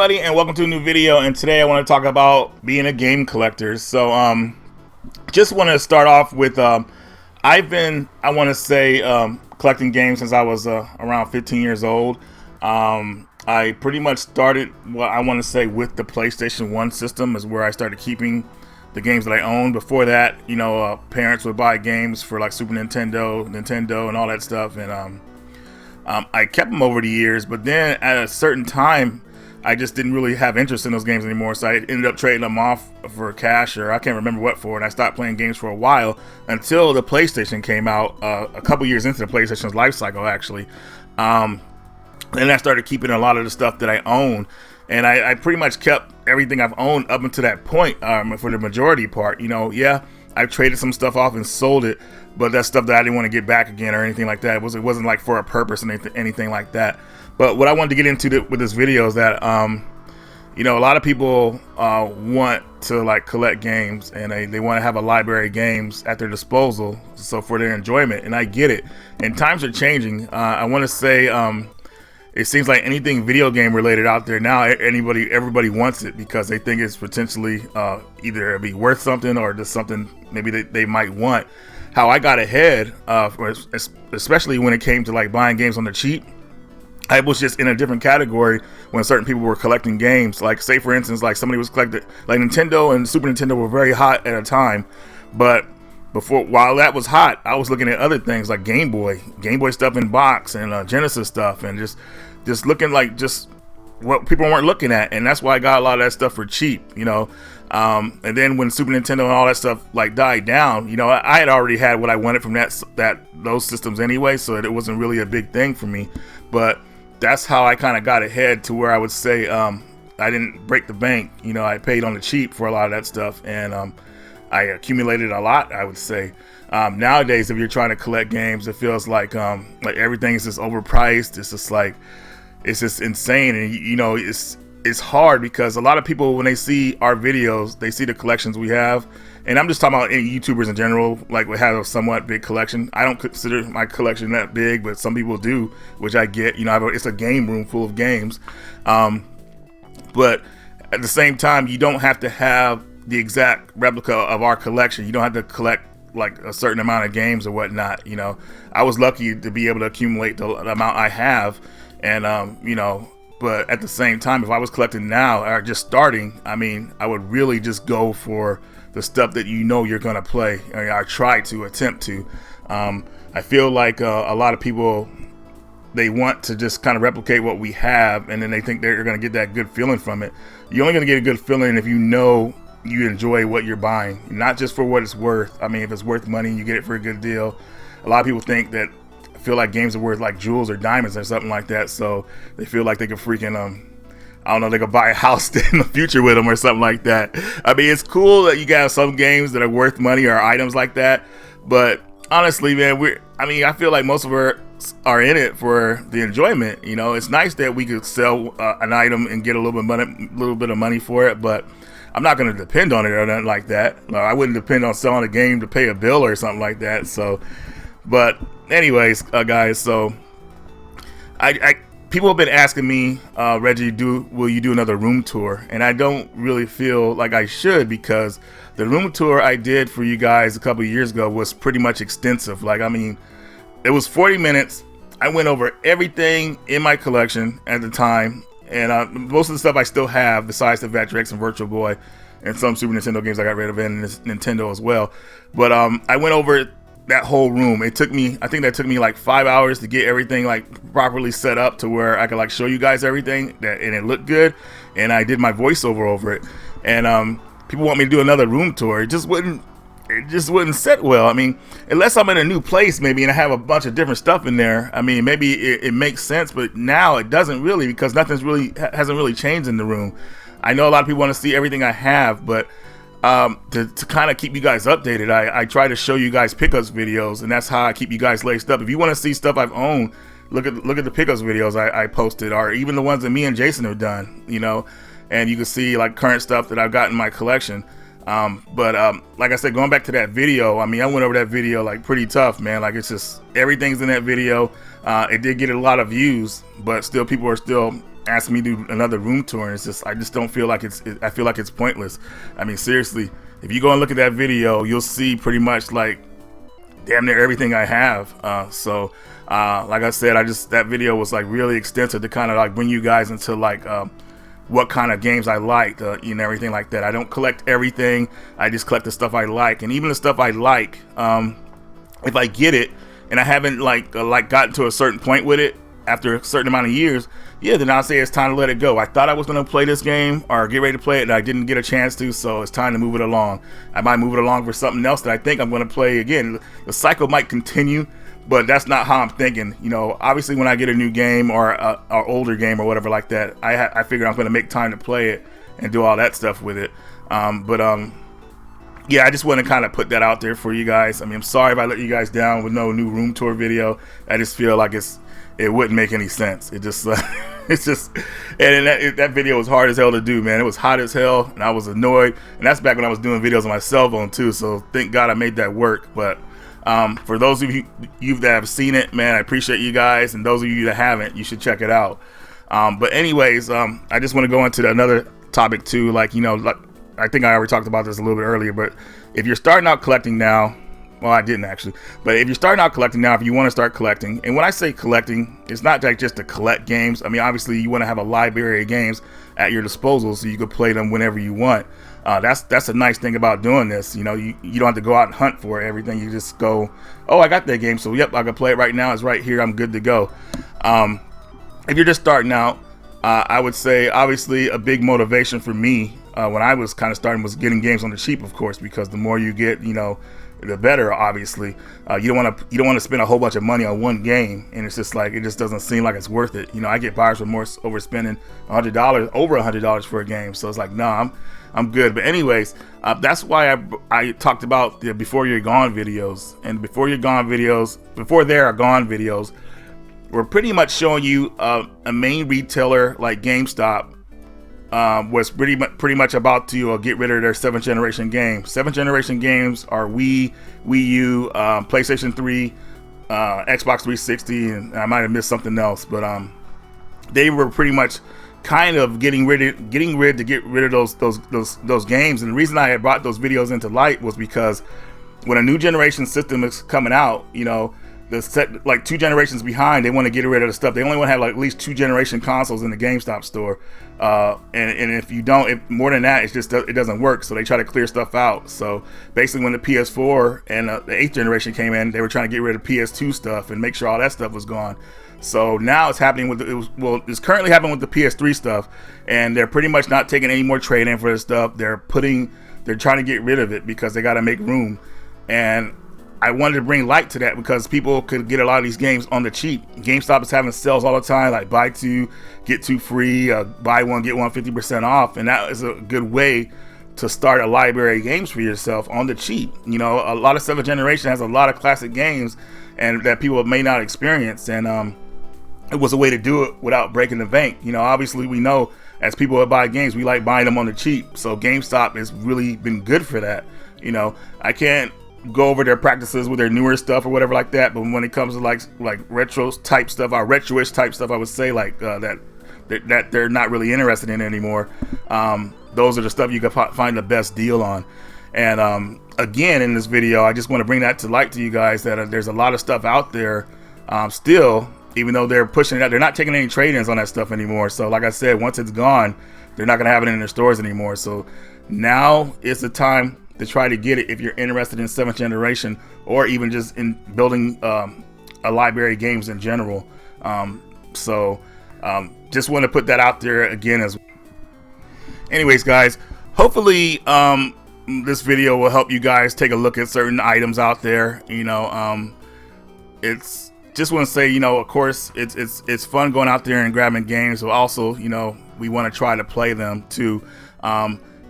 everybody, and welcome to a new video. And today I want to talk about being a game collector. So just want to start off with I've been, I want to say, collecting games since I was around 15 years old. I pretty much started, what I want to say, with the PlayStation 1 system is where I started keeping the games that I owned. Before that, you know, parents would buy games for like Super Nintendo, and all that stuff, and I kept them over the years. But then at a certain time, I just didn't really have interest in those games anymore, so I ended up trading them off for cash, or I can't remember what for, and I stopped playing games for a while until the PlayStation came out, a couple years into the PlayStation's life cycle, actually. And I started keeping a lot of the stuff that I own, and I pretty much kept everything I've owned up until that point, for the majority part. You know, yeah, I traded some stuff off and sold it, but that's stuff that I didn't want to get back again or anything like that. It wasn't like for a purpose and anything like that. But what I wanted to get into with this video is that, you know, a lot of people want to like collect games, and they want to have a library of games at their disposal, so for their enjoyment. And I get it. And times are changing. I want to say, it seems like anything video game related out there now, everybody wants it because they think it's potentially either it'll be worth something or just something maybe they might want. How I got ahead, especially when it came to like buying games on the cheap, I was just in a different category when certain people were collecting games. Like, say for instance, like somebody was collecting, like Nintendo and Super Nintendo were very hot at a time, but while that was hot, I was looking at other things like Game Boy stuff in box, and Genesis stuff, and just looking like just what people weren't looking at, and that's why I got a lot of that stuff for cheap, you know. And then when Super Nintendo and all that stuff like died down, you know, I had already had what I wanted from those systems anyway, so it wasn't really a big thing for me. But that's how I kind of got ahead to where I would say I didn't break the bank. You know, I paid on the cheap for a lot of that stuff, and I accumulated a lot, I would say. Nowadays, if you're trying to collect games, it feels like everything is just overpriced. It's just like, it's just insane. And you know, it's hard because a lot of people, when they see our videos, they see the collections we have. And I'm just talking about any YouTubers in general, like we have a somewhat big collection. I don't consider my collection that big, but some people do, which I get. You know, it's a game room full of games. But at the same time, you don't have to have the exact replica of our collection. You don't have to collect like a certain amount of games or whatnot. You know, I was lucky to be able to accumulate the amount I have, and you know, but at the same time, if I was collecting now or just starting, I mean, I would really just go for the stuff that you know you're gonna play, or I try to attempt to. I feel like a lot of people, they want to just kind of replicate what we have, and then they think they're gonna get that good feeling from it. You're only gonna get a good feeling if you know you enjoy what you're buying, not just for what it's worth. I mean, if it's worth money, you get it for a good deal. A lot of people feel like games are worth like jewels or diamonds or something like that, so they feel like they could freaking I don't know, they could buy a house in the future with them or something like that. I mean, it's cool that you got some games that are worth money or items like that, but honestly, man, I feel like most of us are in it for the enjoyment. You know, it's nice that we could sell an item and get a little bit of money for it, but I'm not going to depend on it or nothing like that. I wouldn't depend on selling a game to pay a bill or something like that. So, but anyways, guys, so people have been asking me, Reggie, will you do another room tour? And I don't really feel like I should, because the room tour I did for you guys a couple of years ago was pretty much extensive. Like, I mean, it was 40 minutes. I went over everything in my collection at the time. And most of the stuff I still have, besides the Vectrex and Virtual Boy and some Super Nintendo games I got rid of, and Nintendo as well. But I went over that whole room. I think that took me like 5 hours to get everything like properly set up to where I could like show you guys everything, and it looked good. And I did my voiceover over it. And people want me to do another room tour. It just wouldn't sit well. I mean, unless I'm in a new place maybe and I have a bunch of different stuff in there, I mean, maybe it makes sense, but now it doesn't really, because hasn't really changed in the room. I know a lot of people want to see everything I have, but to kind of keep you guys updated, I try to show you guys pickups videos, and that's how I keep you guys laced up. If you want to see stuff I've owned, look at the pickups videos I posted, or even the ones that me and Jason have done, you know, and you can see like current stuff that I've got in my collection. But like I said, going back to that video, I mean, I went over that video like pretty tough, man. Like, it's just everything's in that video. It did get a lot of views, but still people are still asking me to do another room tour, and it's just, I just don't feel like I feel like it's pointless. I mean, seriously, if you go and look at that video, you'll see pretty much like damn near everything I have. Like I said, that video was like really extensive to kind of like bring you guys into like what kind of games I liked, everything like that. I don't collect everything. I just collect the stuff I like, and even the stuff I like, if I get it and I haven't like gotten to a certain point with it after a certain amount of years, yeah, then I'll say it's time to let it go. I thought I was going to play this game or get ready to play it, and I didn't get a chance to, so it's time to move it along. I might move it along for something else that I think I'm going to play again. The cycle might continue, but that's not how I'm thinking. Obviously when I get a new game or an older game or whatever like that, I figure I'm going to make time to play it and do all that stuff with it. Yeah, I just want to kind of put that out there for you guys. I mean, I'm sorry if I let you guys down with no new room tour video. I just feel like it wouldn't make any sense. It just it's just, and that video was hard as hell to do, man. It was hot as hell, and I was annoyed. And that's back when I was doing videos on my cell phone too. So thank God I made that work. But for those of you that have seen it, man, I appreciate you guys. And those of you that haven't, you should check it out. But anyways, I just want to go into another topic too. Like, I think I already talked about this a little bit earlier, but if you're starting out collecting now, well, I didn't actually, but if you're starting out collecting now, if you want to start collecting, and when I say collecting, it's not like just to collect games. I mean, obviously you want to have a library of games at your disposal so you can play them whenever you want. That's a nice thing about doing this. You don't have to go out and hunt for everything. You just go, oh, I got that game, so yep, I can play it right now. It's right here. I'm good to go. If you're just starting out, I would say obviously a big motivation for me when I was kind of starting was getting games on the cheap, of course, because the more you get, the better. Obviously, you don't want to spend a whole bunch of money on one game, and it's just like it just doesn't seem like it's worth it. I get buyer's remorse over spending over $100 for a game, so it's like, no, I'm good. But anyways, that's why I talked about the Before You're Gone videos, and Before They're Gone videos. We're pretty much showing you a main retailer like GameStop was pretty much about to get rid of their 7th generation games. 7th generation games are Wii U, PlayStation 3, Xbox 360, and I might have missed something else, but they were pretty much kind of getting rid of those games. And the reason I had brought those videos into light was because when a new generation system is coming out, the set like 2 generations behind, they want to get rid of the stuff. They only want to have like at least 2 generation consoles in the GameStop store, and if you don't, more than that, it doesn't work. So they try to clear stuff out. So basically, when the PS4 and the 8th generation came in, they were trying to get rid of PS2 stuff and make sure all that stuff was gone. So now it's happening it's currently happening with the PS3 stuff, and they're pretty much not taking any more trade-in for this stuff. They're trying to get rid of it because they got to make room. And I wanted to bring light to that because people could get a lot of these games on the cheap. GameStop is having sales all the time, like buy 2, get 2 free, buy 1, get 1 50% off. And that is a good way to start a library of games for yourself on the cheap. A lot of 7th generation has a lot of classic games and that people may not experience. And it was a way to do it without breaking the bank. Obviously we know as people that buy games, we like buying them on the cheap. So GameStop has really been good for that. I can't go over their practices with their newer stuff or whatever like that, but when it comes to like retro type stuff, or retro-ish type stuff, I would say like that they're not really interested in anymore. Those are the stuff you can find the best deal on. And again, in this video, I just want to bring that to light to you guys that there's a lot of stuff out there still, even though they're pushing it out. They're not taking any trade-ins on that stuff anymore. So like I said, once it's gone, they're not going to have it in their stores anymore. So now is the time to try to get it if you're interested in 7th generation, or even just in building a library of games in general. Just want to put that out there again as well. Anyways, guys, hopefully this video will help you guys take a look at certain items out there. It's just want to say, of course it's fun going out there and grabbing games, but also we want to try to play them too.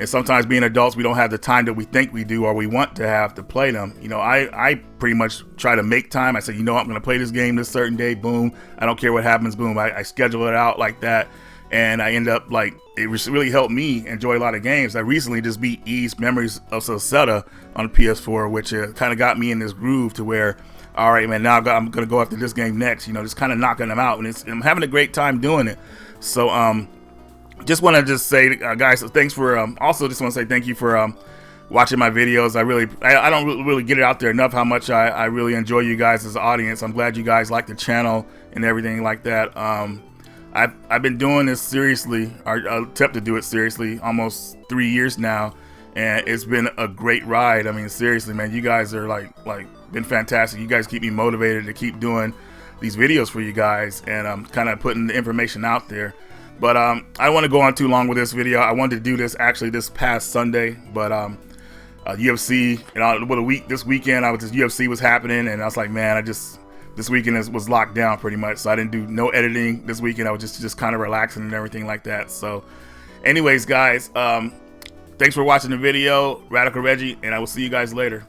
And sometimes being adults, we don't have the time that we think we do or we want to have to play them. I pretty much try to make time. I say, I'm going to play this game this certain day. Boom. I don't care what happens. Boom. I schedule it out like that. and I end up like it really helped me enjoy a lot of games. I recently just beat Ys Memories of Celceta on PS4, which kind of got me in this groove to where, all right, man, now I'm gonna go after this game next. You know, just kind of knocking them out, and I'm having a great time doing it. So just want to just say, guys, thanks for also just want to say thank you for watching my videos. I don't really get it out there enough how much I really enjoy you guys as an audience. I'm glad you guys like the channel and everything like that. I've been doing this seriously, or attempt to do it seriously, almost 3 years now, and it's been a great ride. I mean, seriously, man, you guys are like been fantastic. You guys keep me motivated to keep doing these videos for you guys, and kind of putting the information out there. But I don't want to go on too long with this video. I wanted to do this actually this past Sunday, but UFC, this weekend, UFC was happening, and I was like, man, this weekend was locked down pretty much, so I didn't do no editing this weekend. I was just kind of relaxing and everything like that. So anyways, guys, thanks for watching the video. Radical Reggie, and I will see you guys later.